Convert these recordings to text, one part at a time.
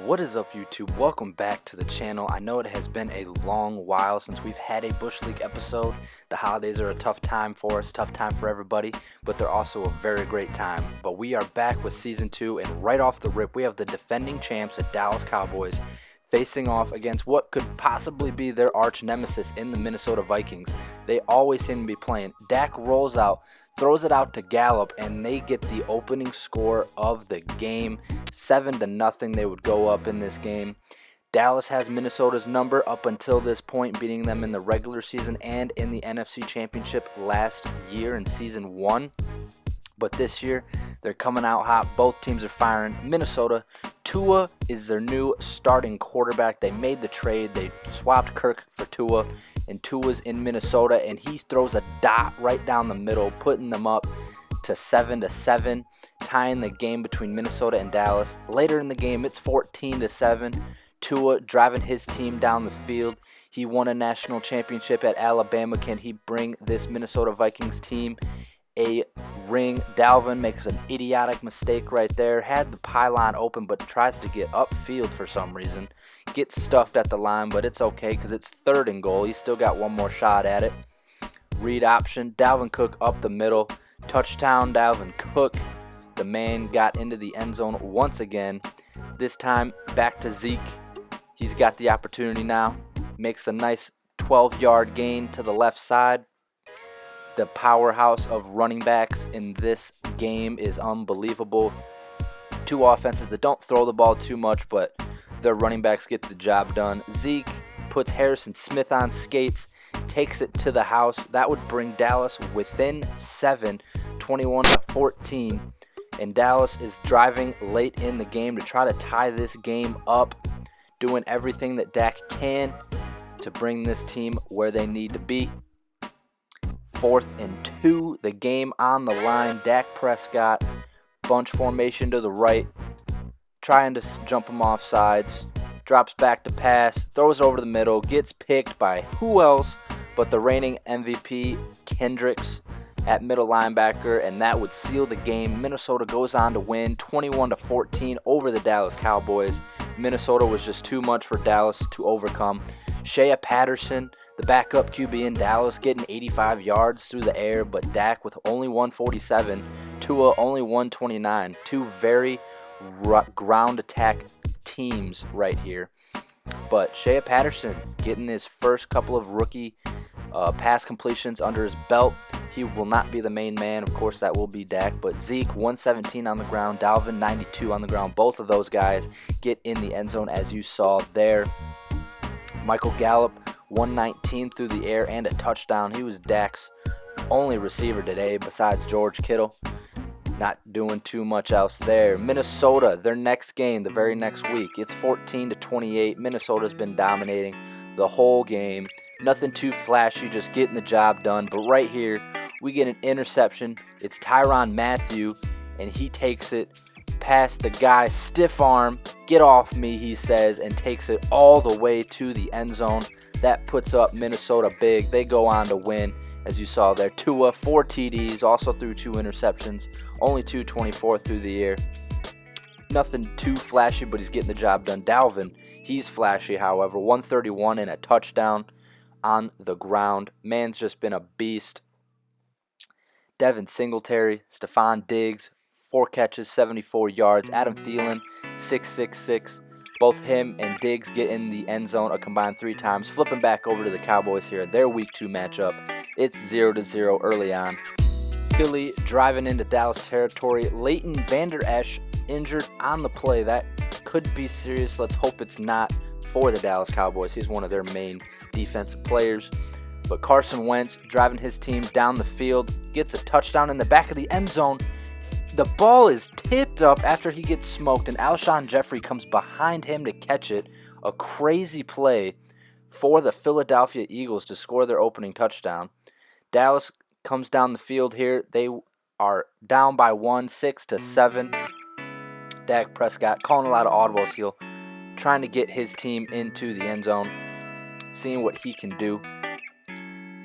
What is up, YouTube? Welcome back to the channel. I know it has been a long while since we've had a Bush League episode. The holidays are a tough time for us, tough time for everybody, but they're also a very great time. But we are back with Season 2, and right off the rip, we have the defending champs, the Dallas Cowboys, facing off against what could possibly be their arch nemesis in the Minnesota Vikings. They always seem to be playing. Dak rolls out, throws it out to Gallup, and they get the opening score of the game. 7-0 they would go up in this game. Dallas has Minnesota's number up until this point, beating them in the regular season and in the NFC Championship last year in Season 1. But this year, they're coming out hot. Both teams are firing. Minnesota, Tua is their new starting quarterback. They made the trade. They swapped Kirk for Tua, and Tua's in Minnesota, and he throws a dot right down the middle, putting them up to 7-7, tying the game between Minnesota and Dallas. Later in the game, it's 14-7. Tua driving his team down the field. He won a national championship at Alabama. Can he bring this Minnesota Vikings team a ring? Dalvin makes an idiotic mistake right there. Had the pylon open, but tries to get upfield for some reason. Gets stuffed at the line, but it's okay because it's 3rd and goal. He's still got one more shot at it. Read option. Dalvin Cook up the middle. Touchdown, Dalvin Cook. The man got into the end zone once again. This time back to Zeke. He's got the opportunity now. Makes a nice 12-yard gain to the left side. The powerhouse of running backs in this game is unbelievable. Two offenses that don't throw the ball too much, but their running backs get the job done. Zeke puts Harrison Smith on skates, takes it to the house. That would bring Dallas within 7, 21-14. And Dallas is driving late in the game to try to tie this game up, doing everything that Dak can to bring this team where they need to be. 4th and 2, the game on the line. Dak Prescott, bunch formation to the right, trying to jump him off sides. Drops back to pass, throws it over the middle, gets picked by who else but the reigning MVP, Kendricks, at middle linebacker, and that would seal the game. Minnesota goes on to win 21-14 over the Dallas Cowboys. Minnesota was just too much for Dallas to overcome. Shea Patterson, the backup QB in Dallas, getting 85 yards through the air, but Dak with only 147, Tua only 129. Two very ground attack teams right here. But Shea Patterson getting his first couple of rookie pass completions under his belt. He will not be the main man. Of course, that will be Dak. But Zeke, 117 on the ground. Dalvin, 92 on the ground. Both of those guys get in the end zone, as you saw there. Michael Gallup, 119 through the air and a touchdown. He was Dak's only receiver today besides George Kittle. Not doing too much else there. Minnesota, their next game, the very next week. It's 14-28. Minnesota's been dominating the whole game. Nothing too flashy, just getting the job done. But right here, we get an interception. It's Tyrann Mathieu, and he takes it past the guy, stiff arm. Get off me, he says, and takes it all the way to the end zone. That puts up Minnesota big. They go on to win, as you saw there. Tua, 4 TDs, also threw 2 interceptions. Only 224 through the air. Nothing too flashy, but he's getting the job done. Dalvin, he's flashy, however. 131 and a touchdown on the ground. Man's just been a beast. Devin Singletary, Stephon Diggs, 4 catches, 74 yards. Adam Thielen, 666. Both him and Diggs get in the end zone a combined 3 times. Flipping back over to the Cowboys here. Their Week 2 matchup. It's 0-0 early on. Philly driving into Dallas territory. Leighton Vander Esch injured on the play. That could be serious. Let's hope it's not for the Dallas Cowboys. He's one of their main defensive players. But Carson Wentz driving his team down the field. Gets a touchdown in the back of the end zone. The ball is tipped up after he gets smoked, and Alshon Jeffrey comes behind him to catch it. A crazy play for the Philadelphia Eagles to score their opening touchdown. Dallas comes down the field here. They are down by 1, 6-7. Dak Prescott calling a lot of audibles here, trying to get his team into the end zone, seeing what he can do.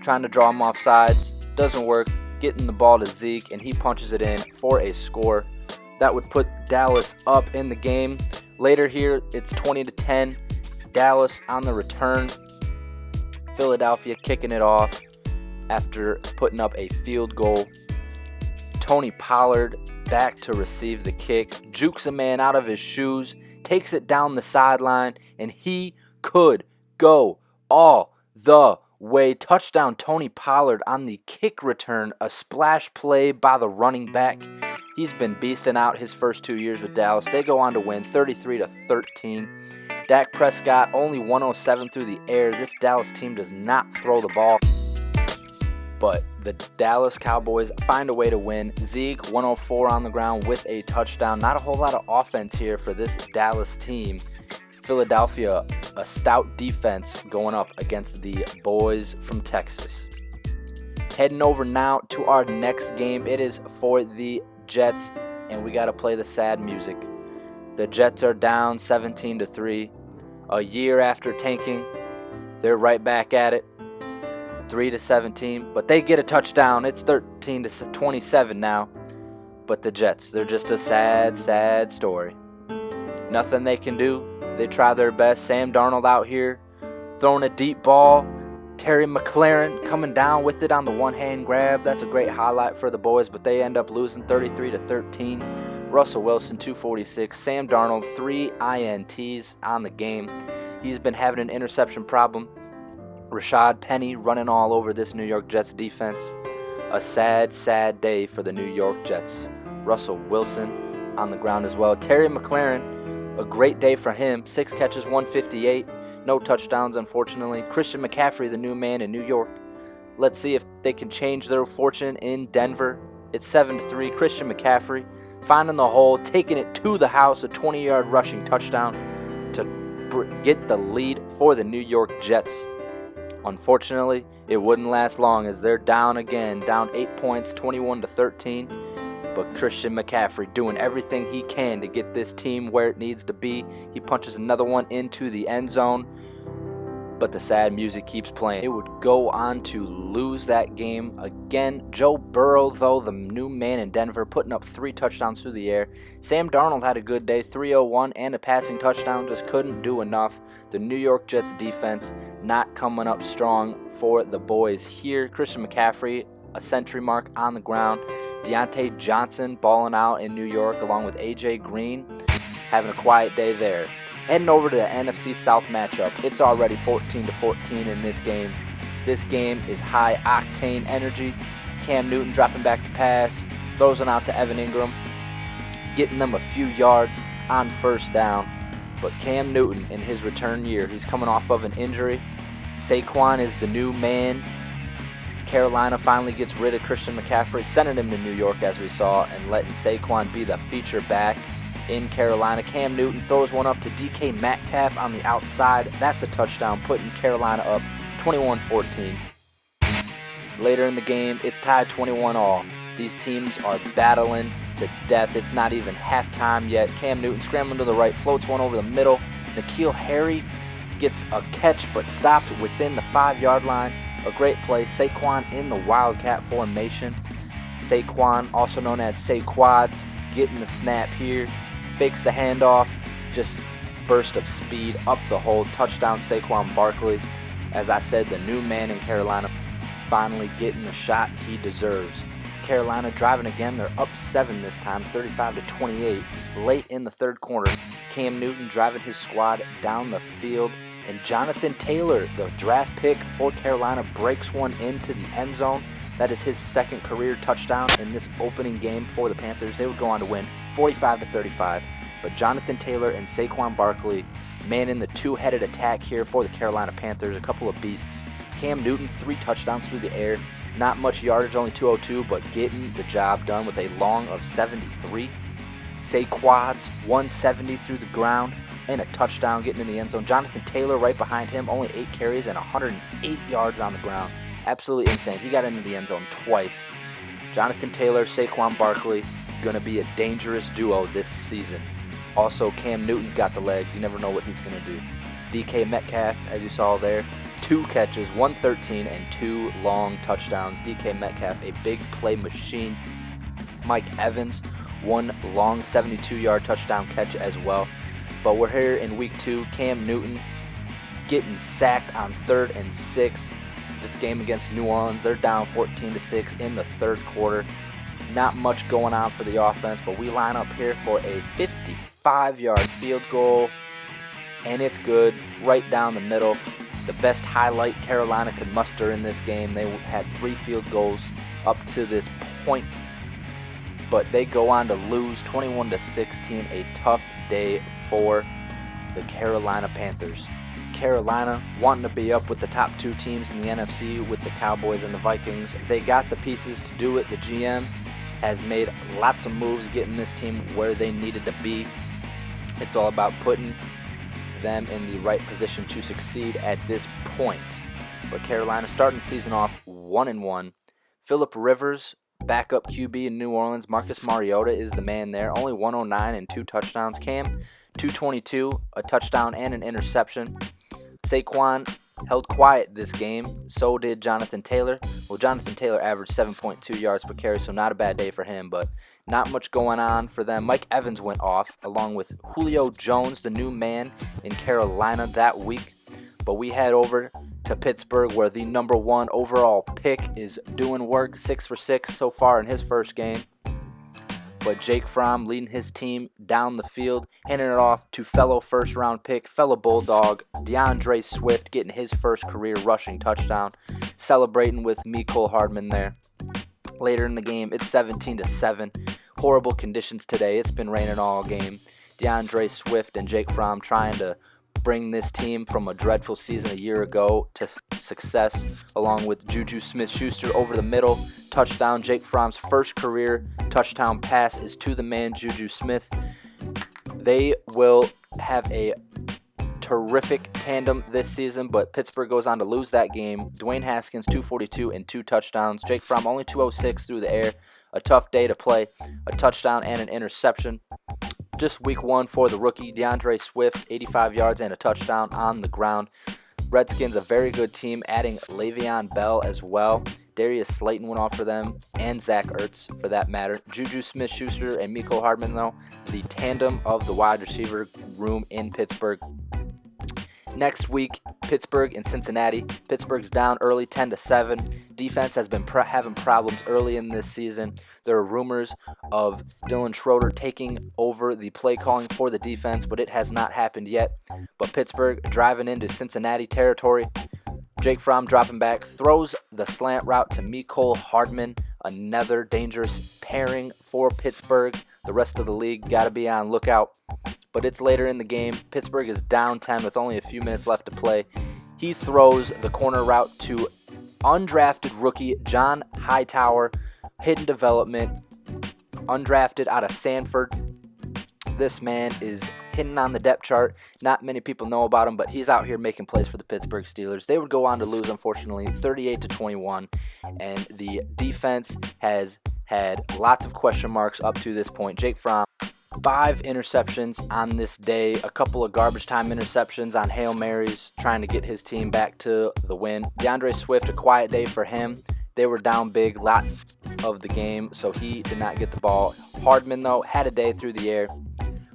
Trying to draw him off sides. Doesn't work. Getting the ball to Zeke, and he punches it in for a score. That would put Dallas up in the game. Later here, it's 20-10. Dallas on the return. Philadelphia kicking it off after putting up a field goal. Tony Pollard back to receive the kick, jukes a man out of his shoes, takes it down the sideline, and he could go all the way. Touchdown Tony Pollard on the kick return, a splash play by the running back. He's been beasting out his first 2 years with Dallas. They go on to win 33-13. Dak Prescott only 107 through the air. This Dallas team does not throw the ball, but the Dallas Cowboys find a way to win. Zeke 104 on the ground with a touchdown. Not a whole lot of offense here for this Dallas team. Philadelphia, a stout defense going up against the boys from Texas. Heading over now to our next game. It is for the Jets, and we got to play the sad music. The Jets are down 17-3. A year after tanking, they're right back at it. 3-17, but they get a touchdown. It's 13-27 now. But the Jets, they're just a sad, sad story. Nothing they can do. They try their best. Sam Darnold out here throwing a deep ball. Terry McLaurin coming down with it on the one-hand grab. That's a great highlight for the boys, but they end up losing 33-13. Russell Wilson, 246. Sam Darnold, 3 INTs on the game. He's been having an interception problem. Rashad Penny running all over this New York Jets defense. A sad, sad day for the New York Jets. Russell Wilson on the ground as well. Terry McLaurin, a great day for him. 6 catches, 158. No touchdowns, unfortunately. Christian McCaffrey, the new man in New York. Let's see if they can change their fortune in Denver. It's 7-3. Christian McCaffrey finding the hole, taking it to the house, a 20-yard rushing touchdown to get the lead for the New York Jets. Unfortunately, it wouldn't last long as they're down again, down 8 points, 21-13. But Christian McCaffrey doing everything he can to get this team where it needs to be. He punches another one into the end zone, but the sad music keeps playing. It would go on to lose that game again. Joe Burrow, though, the new man in Denver, putting up 3 touchdowns through the air. Sam Darnold had a good day, 301 and a passing touchdown, just couldn't do enough. The New York Jets defense not coming up strong for the boys here. Christian McCaffrey, a century mark on the ground. Deontay Johnson balling out in New York along with A.J. Green, having a quiet day there. Heading over to the NFC South matchup. It's already 14-14 in this game. This game is high octane energy. Cam Newton dropping back to pass, throws it out to Evan Ingram, getting them a few yards on first down. But Cam Newton in his return year, he's coming off of an injury. Saquon is the new man. Carolina finally gets rid of Christian McCaffrey, sending him to New York as we saw, and letting Saquon be the feature back in Carolina. Cam Newton throws one up to DK Metcalf on the outside. That's a touchdown, putting Carolina up 21-14. Later in the game, it's tied 21-all. These teams are battling to death. It's not even halftime yet. Cam Newton scrambling to the right, floats one over the middle. N'Keal Harry gets a catch but stopped within the 5-yard line. A great play. Saquon in the Wildcat formation. Saquon, also known as Saquads, getting the snap here. Fakes the handoff. Just burst of speed up the hole. Touchdown Saquon Barkley. As I said, the new man in Carolina finally getting the shot he deserves. Carolina driving again. They're up 7 this time, 35-28. Late in the third quarter, Cam Newton driving his squad down the field. And Jonathan Taylor, the draft pick for Carolina, breaks one into the end zone. That is his second career touchdown in this opening game for the Panthers. They would go on to win 45-35. But Jonathan Taylor and Saquon Barkley manning the two-headed attack here for the Carolina Panthers. A couple of beasts. Cam Newton, 3 touchdowns through the air. Not much yardage, only 202, but getting the job done with a long of 73. Saquads, 170 through the ground. And a touchdown getting in the end zone. Jonathan Taylor right behind him, only 8 carries and 108 yards on the ground. Absolutely insane. He got into the end zone twice. Jonathan Taylor, Saquon Barkley, going to be a dangerous duo this season. Also, Cam Newton's got the legs. You never know what he's going to do. DK Metcalf, as you saw there, 2 catches, 113, and 2 long touchdowns. DK Metcalf, a big play machine. Mike Evans, 1 long 72-yard touchdown catch as well. But we're here in week 2. Cam Newton getting sacked on 3rd and 6. This game against New Orleans, they're down 14-6 in the 3rd quarter. Not much going on for the offense, but we line up here for a 55-yard field goal, and it's good right down the middle. The best highlight Carolina could muster in this game. They had 3 field goals up to this point, but they go on to lose 21-16, a tough day for the Carolina Panthers. Carolina wanting to be up with the top 2 teams in the NFC with the Cowboys and the Vikings. They got the pieces to do it. The GM has made lots of moves getting this team where they needed to be. It's all about putting them in the right position to succeed at this point. But Carolina starting the season off 1-1. Phillip Rivers, backup QB in New Orleans. Marcus Mariota is the man there. Only 109 and 2 touchdowns. Cam, 222, a touchdown and an interception. Saquon held quiet this game. So did Jonathan Taylor. Well, Jonathan Taylor averaged 7.2 yards per carry, so not a bad day for him, but not much going on for them. Mike Evans went off, along with Julio Jones, the new man in Carolina that week. But we head over to Pittsburgh, where the number 1 overall pick is doing work, 6 for 6 so far in his first game. But Jake Fromm leading his team down the field, handing it off to fellow first-round pick, fellow Bulldog, DeAndre Swift, getting his first career rushing touchdown, celebrating with Mecole Hardman there. Later in the game, it's 17-7. Horrible conditions today. It's been raining all game. DeAndre Swift and Jake Fromm trying to bring this team from a dreadful season a year ago to success, along with Juju Smith-Schuster over the middle. Touchdown. Jake Fromm's first career touchdown pass is to the man Juju Smith. They will have a terrific tandem this season, but Pittsburgh goes on to lose that game. Dwayne Haskins, 242 and 2 touchdowns. Jake Fromm, only 206 through the air. A tough day to play. A touchdown and an interception. Just week 1 for the rookie. DeAndre Swift, 85 yards and a touchdown on the ground. Redskins, a very good team, adding Le'Veon Bell as well. Darius Slayton went off for them, and Zach Ertz for that matter. Juju Smith-Schuster and Mecole Hardman, though, the tandem of the wide receiver room in Pittsburgh. Next week, Pittsburgh and Cincinnati. Pittsburgh's down early, 10-7. Defense has been having problems early in this season. There are rumors of Dylan Schroeder taking over the play calling for the defense, but it has not happened yet. But Pittsburgh driving into Cincinnati territory. Jake Fromm dropping back, throws the slant route to Mecole Hardman. Another dangerous pairing for Pittsburgh. The rest of the league got to be on lookout. But it's later in the game. Pittsburgh is down 10 with only a few minutes left to play. He throws the corner route to undrafted rookie John Hightower. Hidden development. Undrafted out of Sanford. This man is hidden on the depth chart. Not many people know about him, but he's out here making plays for the Pittsburgh Steelers. They would go on to lose, unfortunately, 38-21. And the defense has had lots of question marks up to this point. Jake Fromm, 5 interceptions on this day, a couple of garbage time interceptions on Hail Marys, trying to get his team back to the win. DeAndre Swift, a quiet day for him. They were down big lot of the game, so he did not get the ball. Hardman, though, had a day through the air.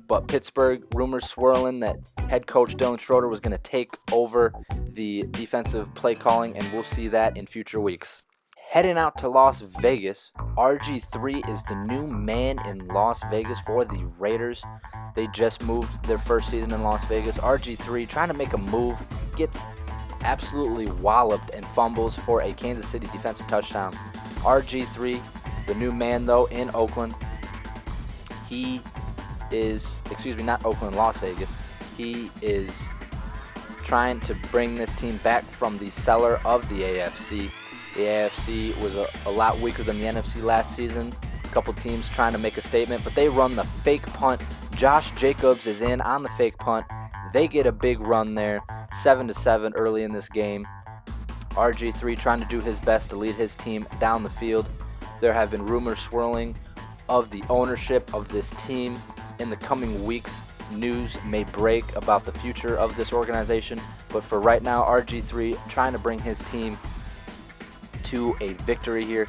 But Pittsburgh, rumors swirling that head coach Dylan Schroeder was going to take over the defensive play calling, and we'll see that in future weeks. Heading out to Las Vegas, RG3 is the new man in Las Vegas for the Raiders. They just moved their first season in Las Vegas. RG3 trying to make a move, gets absolutely walloped and fumbles for a Kansas City defensive touchdown. RG3, the new man though in Oakland. Las Vegas. He is trying to bring this team back from the cellar of the AFC. The AFC was a lot weaker than the NFC last season. A couple teams trying to make a statement, but they run the fake punt. Josh Jacobs is in on the fake punt. They get a big run there, 7-7 early in this game. RG3 trying to do his best to lead his team down the field. There have been rumors swirling of the ownership of this team. In the coming weeks, news may break about the future of this organization, but for right now, RG3 trying to bring his team to a victory here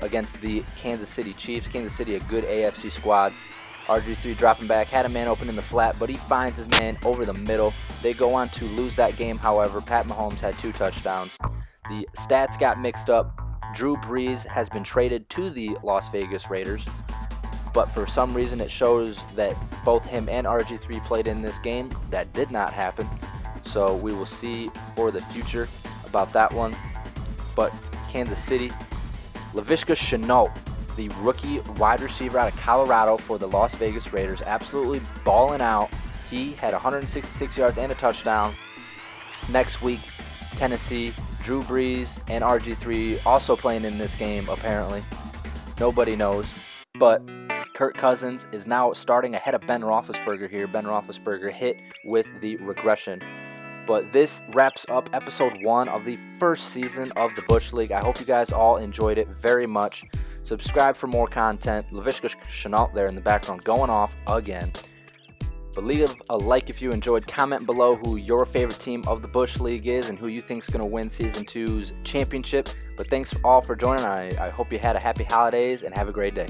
against the Kansas City Chiefs. Kansas City, a good AFC squad. RG3 dropping back, had a man open in the flat, but he finds his man over the middle. They go on to lose that game, however. Pat Mahomes had 2 touchdowns. The stats got mixed up. Drew Brees has been traded to the Las Vegas Raiders, but for some reason it shows that both him and RG3 played in this game. That did not happen, so we will see for the future about that one. But Kansas City, Laviska Shenault, the rookie wide receiver out of Colorado for the Las Vegas Raiders, absolutely balling out. He had 166 yards and a touchdown. Next week, Tennessee, Drew Brees and RG3 also playing in this game, apparently. Nobody knows. But Kirk Cousins is now starting ahead of Ben Roethlisberger here. Ben Roethlisberger hit with the regression. But this wraps up episode 1 of the first season of the Bush League. I hope you guys all enjoyed it very much. Subscribe for more content. Laviska Shenault there in the background going off again. But leave a like if you enjoyed. Comment below who your favorite team of the Bush League is and who you think is going to win Season 2's championship. But thanks all for joining. I hope you had a happy holidays and have a great day.